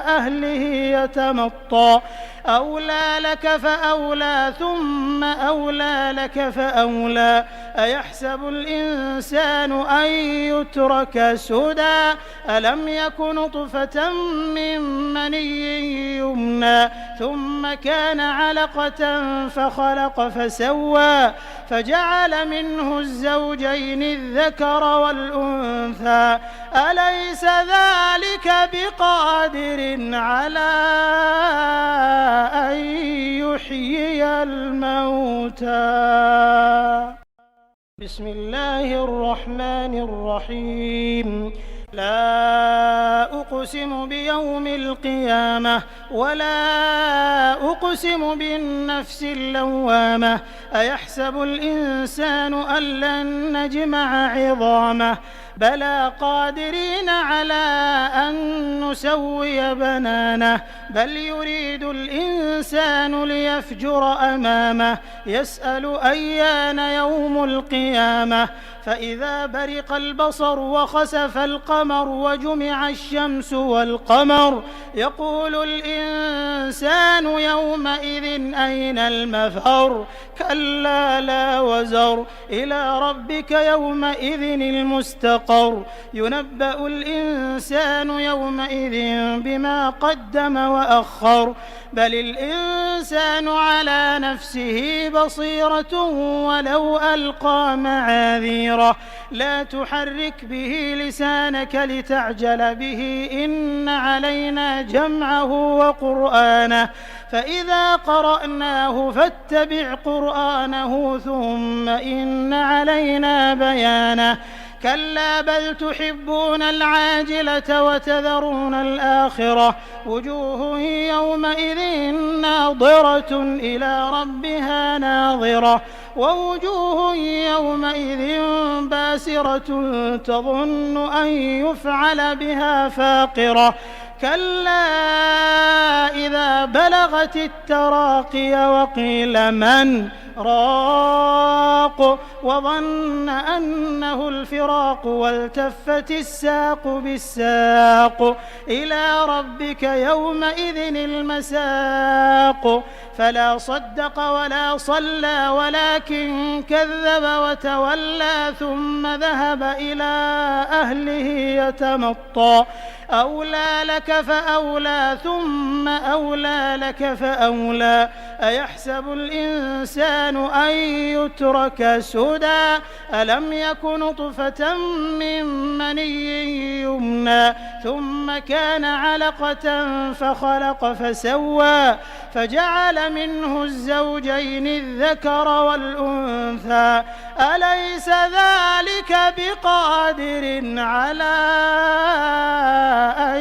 أهله يتمطى أولى لك فأولى ثم أولى لك فأولى أيحسب الإنسان أن يترك سدى ألم يك نطفة من مني يمنى ثم كان علقة فخلق فسوى فجعل منه الزوجين الذكر والأنثى أليس ذلك بقادر على أن يحيي الموتى بسم الله الرحمن الرحيم لا أقسم بيوم القيامة ولا أقسم بالنفس اللوامة أيحسب الإنسان أن لن نجمع عظامه بلى قادرين على أن نسوي بنانه بل يريد الإنسان ليفجر أمامه يسأل أيان يوم القيامة فإذا برق البصر وخسف القمر وجمع الشمس والقمر يقول الإنسان يومئذ أين المفر كلا لا وزر إلى ربك يومئذ المستقر ينبأ الإنسان يومئذ بما قدم وأخر بل الإنسان على نفسه بصيرة ولو ألقى معاذيره لا تحرك به لسانك لتعجل به إن علينا جمعه وقرآنه فإذا قرأناه فاتبع قرآنه ثم إن علينا بيانه كلا بل تحبون العاجلة وتذرون الآخرة وجوه يومئذ ناظرة إلى ربها ناظرة ووجوه يومئذ باسرة تظن أن يفعل بها فاقرة كلا إذا بلغت التراقي وقيل من راق وظن أنه الفراق والتفت الساق بالساق إلى ربك يومئذ المساق فلا صدق ولا صلى ولكن كذب وتولى ثم ذهب إلى أهله يتمطى أولى لك فأولى ثم أولى لك فأولى أيحسب الإنسان أن يترك سدى ألم يك نطفة من مني يمنى ثم كان علقة فخلق فسوى فجعل منه الزوجين الذكر والأنثى أليس ذلك بقادر على أن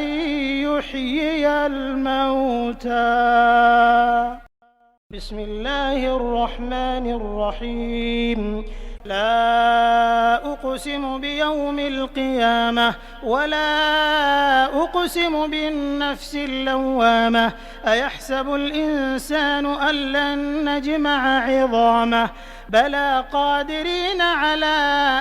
يحيي الموتى بسم الله الرحمن الرحيم لا أقسم بيوم القيامة ولا أقسم بالنفس اللوامة أيحسب الإنسان أن لن نجمع عظامه بلى قادرين على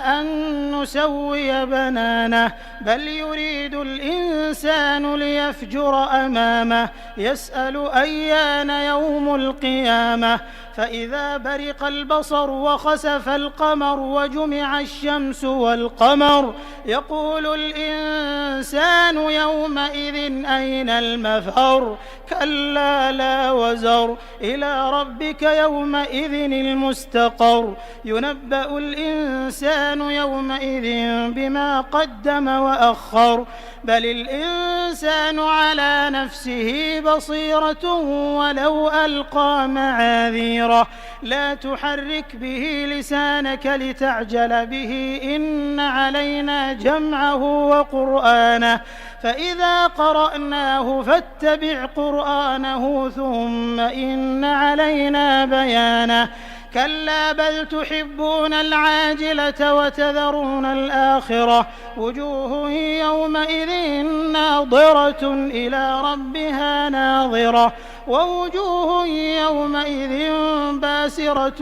أن نسوي بنانه بل يريد الإنسان ليفجر أمامه يسأل أيان يوم القيامة فإذا برق البصر وخسف القمر وجمع الشمس والقمر يقول الإنسان يومئذ أين المفر كلا لا وزر إلى ربك يومئذ المستقر ينبأ الإنسان يومئذ بما قدم وأخر بل الإنسان على نفسه بصيرة ولو ألقى معاذيره لا تحرك به لسانك لتعجل به إن علينا جمعه وقرآنه فإذا قرأناه فاتبع قرآنه ثم إن علينا بيانه كلا بل تحبون العاجلة وتذرون الآخرة وجوه يومئذ ناظرة إلى ربها ناظرة ووجوه يومئذ باسرة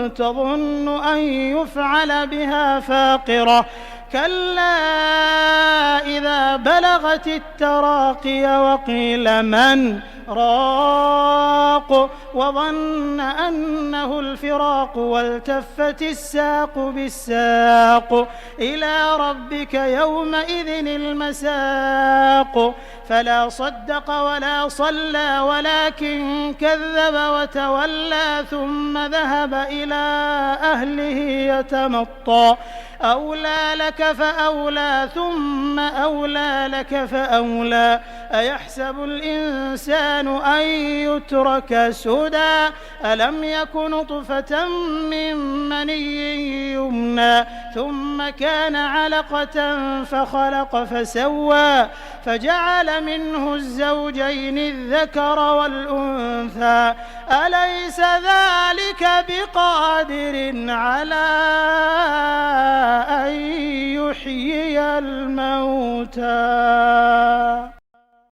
تظن أن يفعل بها فاقرة كلا إذا بلغت التراقي وقيل من راق وظن أنه الفراق والتفت الساق بالساق إلى ربك يومئذ المساق فلا صدق ولا صلى ولكن كذب وتولى ثم ذهب إلى أهله يتمطى أولى لك فأولى ثم أولى لك فأولى أيحسب الإنسان أن يترك سدى ألم يك نطفة من مني يمنى ثم كان علقة فخلق فسوى فجعل منه الزوجين الذكر والأنثى أليس ذلك بقادر على أن يحيي الموتى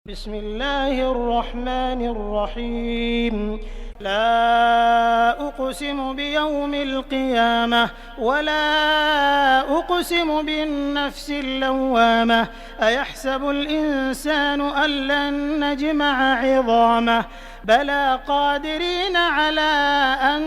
بسم الله الرحمن الرحيم لا أقسم بيوم القيامة ولا أقسم بالنفس اللوامة أيحسب الإنسان أن لن نجمع عظامه بلى قادرين على أن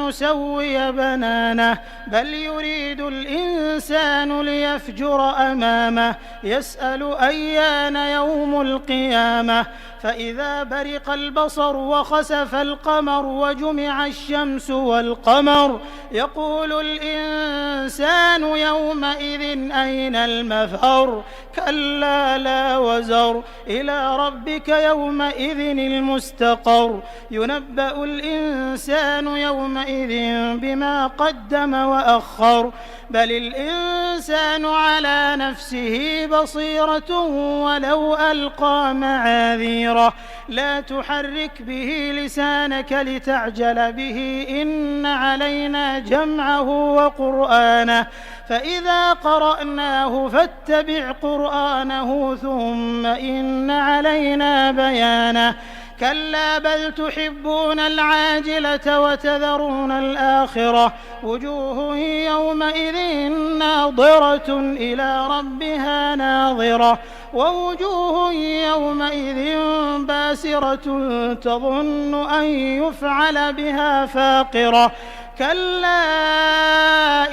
نسوي بنانه بل يريد الإنسان ليفجر أمامه يسأل أيان يوم القيامة فإذا برق البصر وخسف القمر وجمع الشمس والقمر يقول الإنسان يومئذ أين المفر كلا لا وزر إلى ربك يومئذ المستقر ينبأ الإنسان يومئذ بما قدم وأخر بل الإنسان على نفسه بصيرة ولو ألقى معاذيره لا تحرك به لسانك لتعجل به إن علينا جمعه وقرآنه فإذا قرأناه فاتبع قرآنه ثم إن علينا بيانه كلا بل تحبون العاجلة وتذرون الآخرة وجوه يومئذ ناظرة إلى ربها ناظرة ووجوه يومئذ باسرة تظن أن يفعل بها فاقرة كلا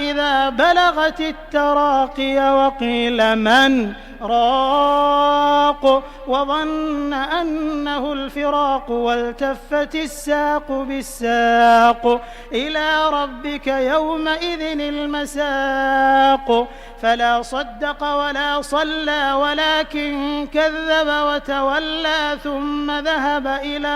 إذا بلغت التراقي وقيل من راق وظن أنه الفراق والتفت الساق بالساق إلى ربك يومئذ المساق فلا صدق ولا صلى ولكن كذب وتولى ثم ذهب إلى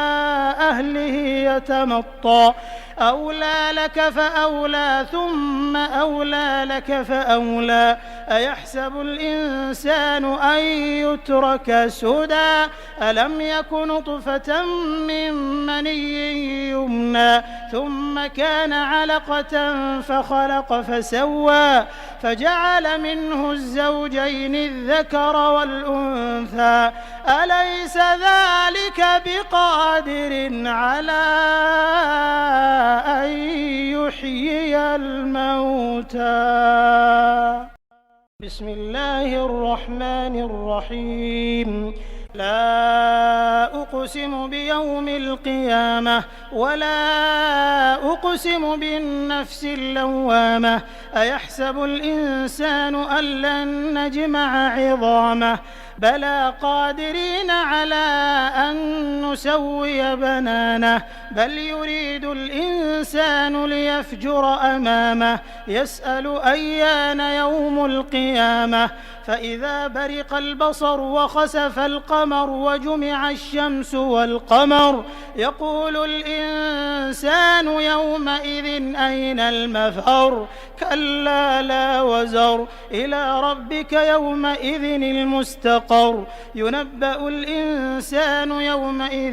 أهله يتمطى أولى لك فأولى ثم أولى لك فأولى أيحسب الإنسان أن يترك سدى ألم يك نطفة من مني يمنى ثم كان علقة فخلق فسوى فجعل منه الزوجين الذكر والأنثى أليس ذلك بقادر على أن يحيي الموتى بسم الله الرحمن الرحيم لا أقسم بيوم القيامة ولا أقسم بالنفس اللوامة أيحسب الإنسان أن لن نجمع عظامه بلى قادرين على أن نسوي بنانه بل يريد الإنسان ليفجر أمامه يسأل أيان يوم القيامة فإذا برق البصر وخسف القمر وجمع الشمس والقمر يقول الإنسان يومئذ أين المفر كلا لا وزر إلى ربك يومئذ المستقر ينبأ الإنسان يومئذ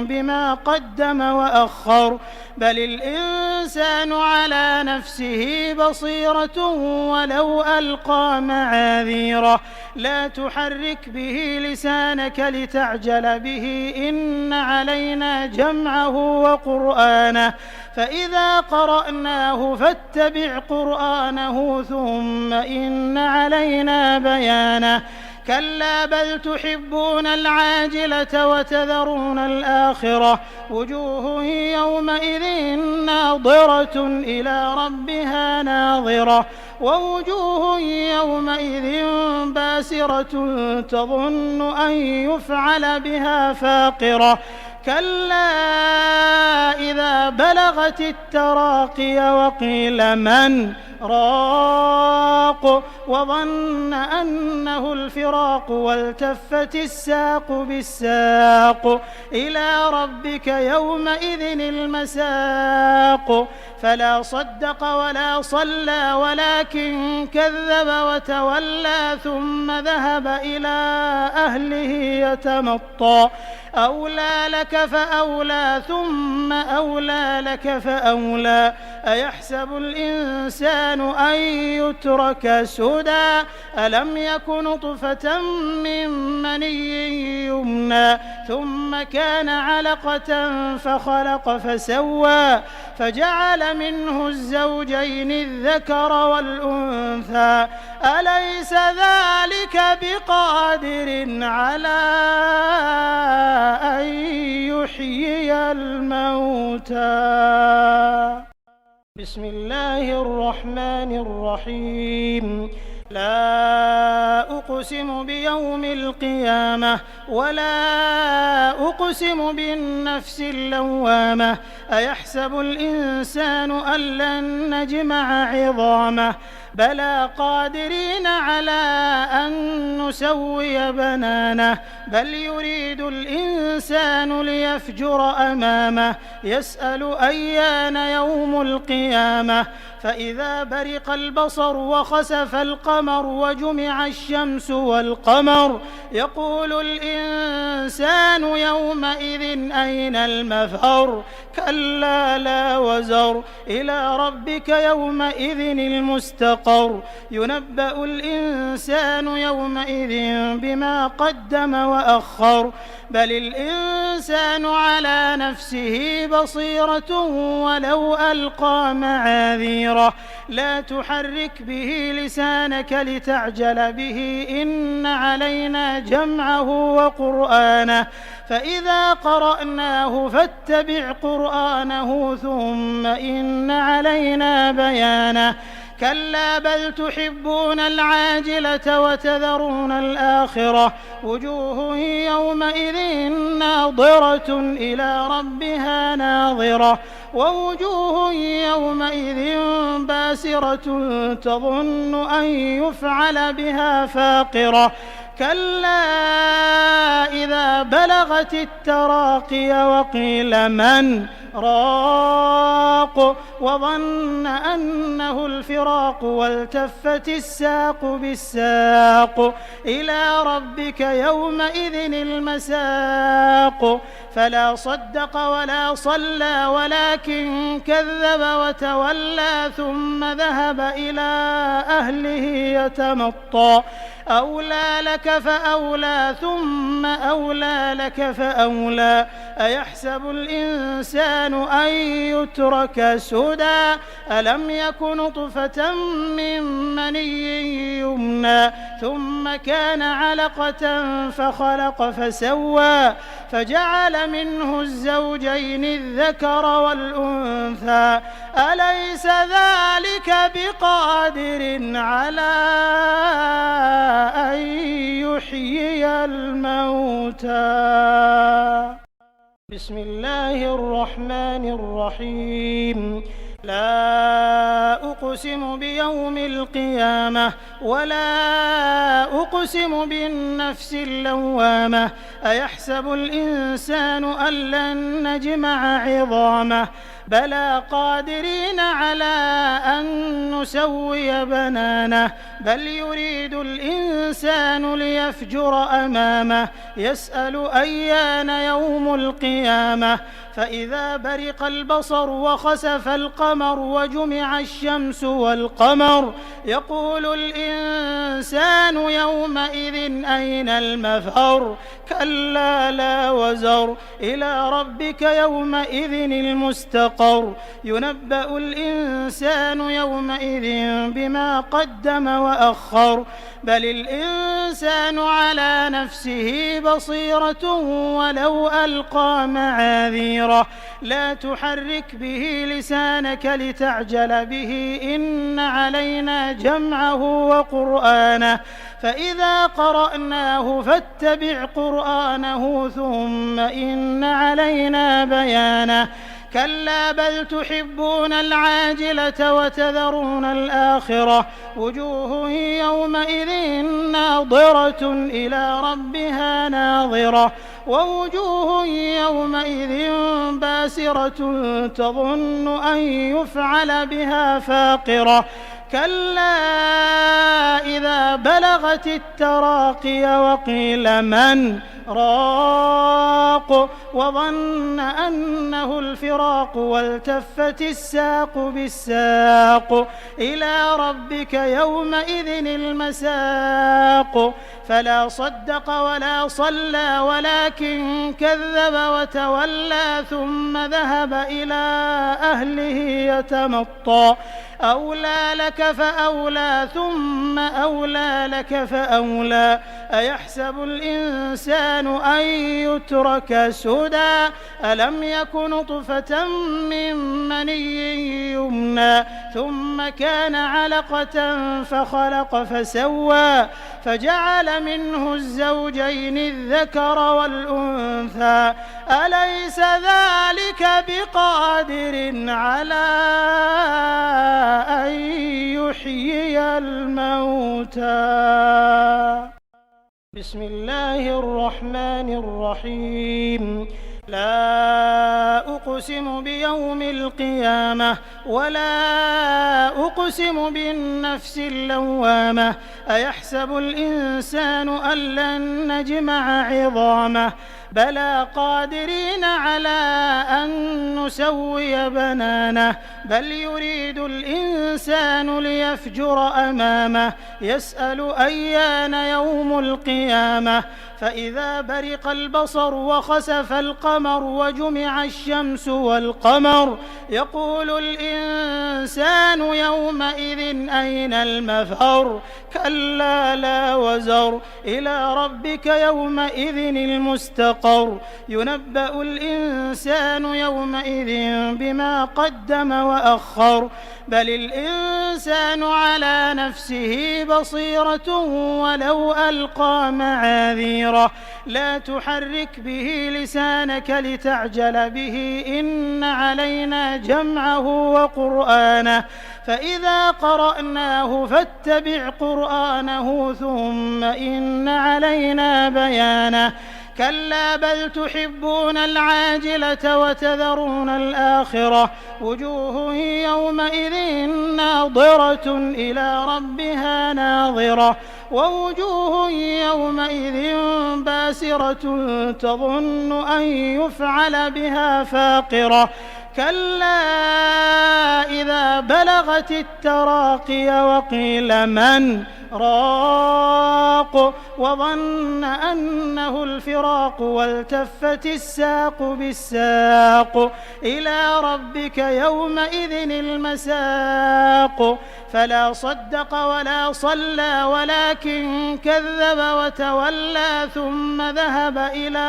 بما قدم وأخر بل الإنسان على نفسه بصيرة ولو ألقى معاذيره لا تحرك به لسانك لتعجل به إن علينا جمعه وقرآنه فإذا قرأناه فاتبع قرآنه ثم إن علينا بيانه كلا بل تحبون العاجلة وتذرون الآخرة وجوه يومئذ ناظرة إلى ربها ناظرة ووجوه يومئذ باسرة تظن أن يفعل بها فاقرة كلا إذا بلغت التراقي وقيل من راق وظن أنه الفراق والتفت الساق بالساق إلى ربك يومئذ المساق فلا صدق ولا صلى ولكن كذب وتولى ثم ذهب إلى أهله يتمطى أولى لك فأولى ثم أولى لك فأولى أيحسب الإنسان أن يترك سدى ألم يك نطفة من مني يمنى ثم كان علقة فخلق فسوى فجعل منه الزوجين الذكر والأنثى أليس ذلك بقادر على أن يحيي الموتى. بسم الله الرحمن الرحيم. لا أقسم بيوم القيامة ولا أقسم بالنفس اللوامة أيحسب الإنسان أن لن نجمع عظامه بلى قادرين على أن نسوي بنانه بل يريد الإنسان ليفجر أمامه يسأل أيان يوم القيامة فإذا برق البصر وخسف القمر وجمع الشمس والقمر يقول الإنسان يومئذ أين المفر كلا لا وزر إلى ربك يومئذ المستقر ينبأ الإنسان يومئذ بما قدم وأخر بل الإنسان على نفسه بصيرة ولو ألقى معاذيره لا تحرك به لسانك لتعجل به إن علينا جمعه وقرآنه فإذا قرأناه فاتبع قرآنه ثم إن علينا بيانه كلا بل تحبون العاجلة وتذرون الآخرة وجوه يومئذ ناظرة إلى ربها ناظرة ووجوه يومئذ باسرة تظن أن يفعل بها فاقرة كلا إذا بلغت التراقي وقيل من راق وظن أنه الفراق والتفت الساق بالساق إلى ربك يومئذ المساق فلا صدق ولا صلى ولكن كذب وتولى ثم ذهب إلى أهله يتمطى أولى لك فأولى ثم أولى لك فأولى أيحسب الإنسان أن يترك سدى ألم يك نطفة من مني يمنى ثم كان علقة فخلق فسوى فجعل منه الزوجين الذكر والأنثى أليس ذلك بقادر على أن يحيي الموتى. بسم الله الرحمن الرحيم. لا أقسم بيوم القيامة ولا أقسم بالنفس اللوامة أيحسب الإنسان أن لن نجمع عظامه بلى قادرين على أن نسوي بنانه بل يريد الإنسان ليفجر أمامه يسأل أيان يوم القيامة فإذا برق البصر وخسف القمر وجمع الشمس والقمر يقول الإنسان يومئذ أين المفر كلا لا وزر إلى ربك يومئذ المستقر ينبأ الإنسان يومئذ بما قدم وأخر بل الإنسان على نفسه بصيرة ولو ألقى معاذيره لا تحرك به لسانك لتعجل به إن علينا جمعه وقرآنه فإذا قرأناه فاتبع قرآنه ثم إن علينا بيانه كلا بل تحبون العاجلة وتذرون الآخرة وجوه يومئذ ناظرة إلى ربها ناظرة ووجوه يومئذ باسرة تظن أن يفعل بها فاقرة كلا إذا بلغت التراقي وقيل من راق وظن أنه الفراق والتفت الساق بالساق إلى ربك يومئذ المساق فلا صدق ولا صلى ولكن كذب وتولى ثم ذهب إلى أهله يتمطى أولى لك فأولى ثم أولى لك فأولى أيحسب الإنسان أن يترك سدى ألم يك نطفة من مني يمنى ثم كان علقة فخلق فسوى فجعل منه الزوجين الذكر والأنثى أليس ذلك بقادر على أن يحيي الموتى. بسم الله الرحمن الرحيم. لا أقسم بيوم القيامة ولا أقسم بالنفس اللوامة أيحسب الإنسان أن لن نجمع عظامه بلى قادرين على أن نسوي بنانه بل يريد الإنسان ليفجر أمامه يسأل أيان يوم القيامة فإذا برق البصر وخسف القمر وجمع الشمس والقمر يقول الإنسان يومئذ أين المفر كلا لا وزر إلى ربك يومئذ المستقر ينبأ الإنسان يومئذ بما قدم وأخر بل الإنسان على نفسه بصيرة ولو ألقى معاذيره لا تحرك به لسانك لتعجل به إن علينا جمعه وقرآنه فإذا قرأناه فاتبع قرآنه ثم إن علينا بيانه كلا بل تحبون العاجلة وتذرون الآخرة وجوه يومئذ ناظرة إلى ربها ناظرة ووجوه يومئذ باسرة تظن أن يفعل بها فاقرة كلا إذا بلغت التراقي وقيل من راق وظن أنه الفراق والتفت الساق بالساق إلى ربك يومئذ المساق فلا صدق ولا صلى ولكن كذب وتولى ثم ذهب إلى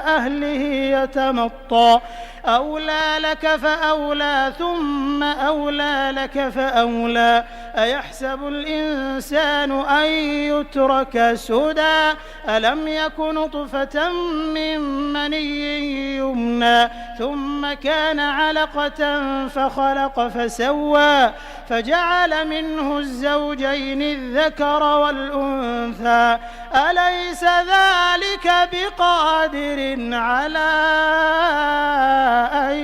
أهله يتمطى أولى لك فأولى ثم أولى لك فأولى أيحسب الإنسان أن يترك سدى ألم يك نطفة من مني يمنى ثم كان علقة فخلق فسوى فجعل منه الزوجين الذكر والأنثى أليس ذلك بقادر على أن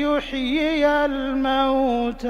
يحيي الموتى.